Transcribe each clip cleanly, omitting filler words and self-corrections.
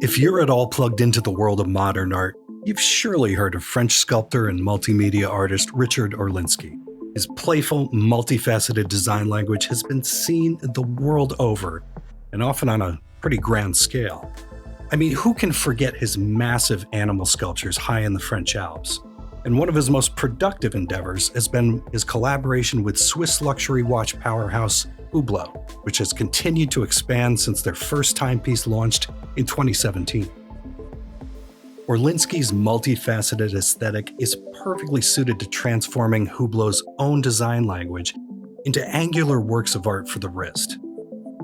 If you're at all plugged into the world of modern art, you've surely heard of French sculptor and multimedia artist Richard Orlinski. His playful, multifaceted design language has been seen the world over, and often on a pretty grand scale. I mean, who can forget his massive animal sculptures high in the French Alps? And one of his most productive endeavors has been his collaboration with Swiss luxury watch powerhouse Hublot, which has continued to expand since their first timepiece launched in 2017. Orlinski's multifaceted aesthetic is perfectly suited to transforming Hublot's own design language into angular works of art for the wrist.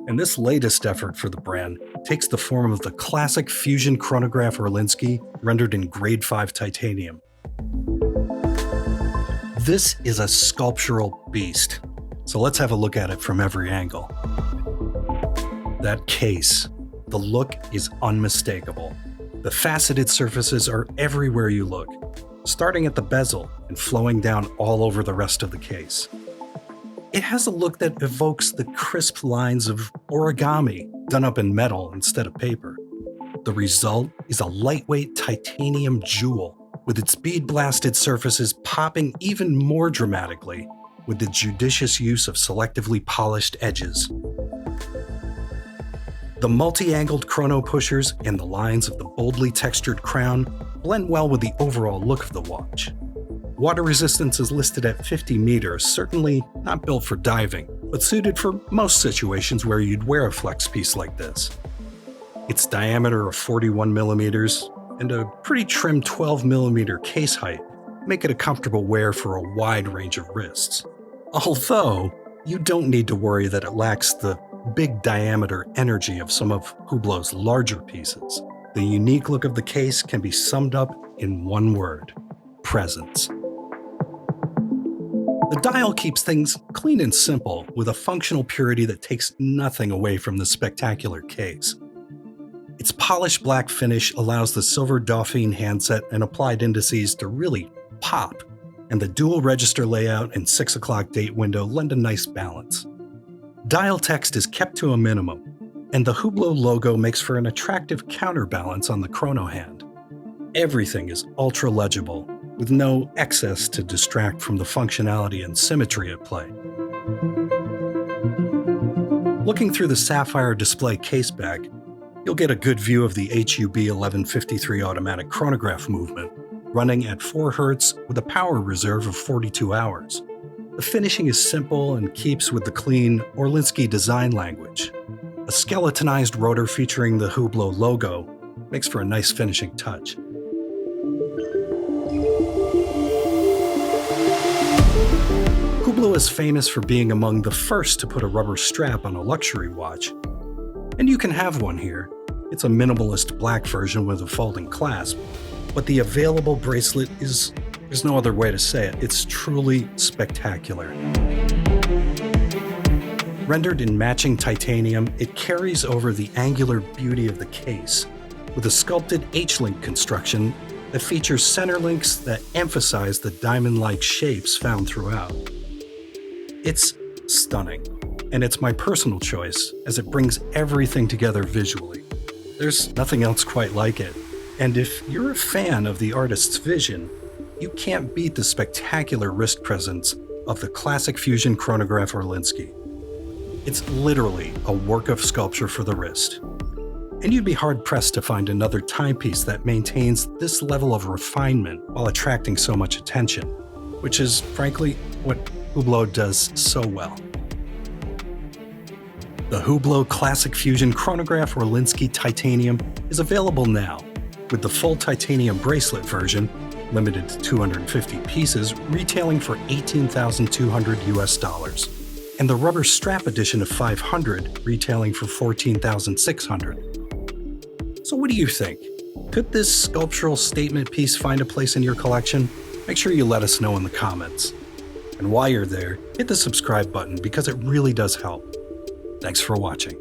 And this latest effort for the brand takes the form of the Classic Fusion Chronograph Orlinski, rendered in grade 5 titanium. This is a sculptural beast, so let's have a look at it from every angle. That case, the look is unmistakable. The faceted surfaces are everywhere you look, starting at the bezel and flowing down all over the rest of the case. It has a look that evokes the crisp lines of origami done up in metal instead of paper. The result is a lightweight titanium jewel, with its bead-blasted surfaces popping even more dramatically with the judicious use of selectively polished edges. The multi-angled chrono pushers and the lines of the boldly textured crown blend well with the overall look of the watch. Water resistance is listed at 50 meters, certainly not built for diving, but suited for most situations where you'd wear a flex piece like this. Its diameter of 41 millimeters and a pretty trim 12 millimeter case height make it a comfortable wear for a wide range of wrists. Although, you don't need to worry that it lacks the big diameter energy of some of Hublot's larger pieces. The unique look of the case can be summed up in one word: presence. The dial keeps things clean and simple, with a functional purity that takes nothing away from the spectacular case. Its polished black finish allows the silver Dauphine handset and applied indices to really pop, and the dual register layout and 6 o'clock date window lend a nice balance. Dial text is kept to a minimum, and the Hublot logo makes for an attractive counterbalance on the chrono hand. Everything is ultra legible, with no excess to distract from the functionality and symmetry at play. Looking through the sapphire display case back, you'll get a good view of the HUB 1153 automatic chronograph movement, running at 4 Hz with a power reserve of 42 hours. The finishing is simple and keeps with the clean Orlinski design language. A skeletonized rotor featuring the Hublot logo makes for a nice finishing touch. Hublot is famous for being among the first to put a rubber strap on a luxury watch. And you can have one here. It's a minimalist black version with a folding clasp, but the available bracelet there's no other way to say it. It's truly spectacular. Rendered in matching titanium, it carries over the angular beauty of the case, with a sculpted H-link construction that features center links that emphasize the diamond-like shapes found throughout. It's stunning, and it's my personal choice as it brings everything together visually. There's nothing else quite like it, and if you're a fan of the artist's vision, you can't beat the spectacular wrist presence of the Classic Fusion Chronograph Orlinski. It's literally a work of sculpture for the wrist. And you'd be hard-pressed to find another timepiece that maintains this level of refinement while attracting so much attention, which is, frankly, what Hublot does so well. The Hublot Classic Fusion Chronograph Orlinski Titanium is available now, with the full titanium bracelet version, limited to 250 pieces, retailing for $18,200 US, and the rubber strap edition of 500 retailing for $14,600. So what do you think? Could this sculptural statement piece find a place in your collection? Make sure you let us know in the comments. And while you're there, hit the subscribe button because it really does help. Thanks for watching.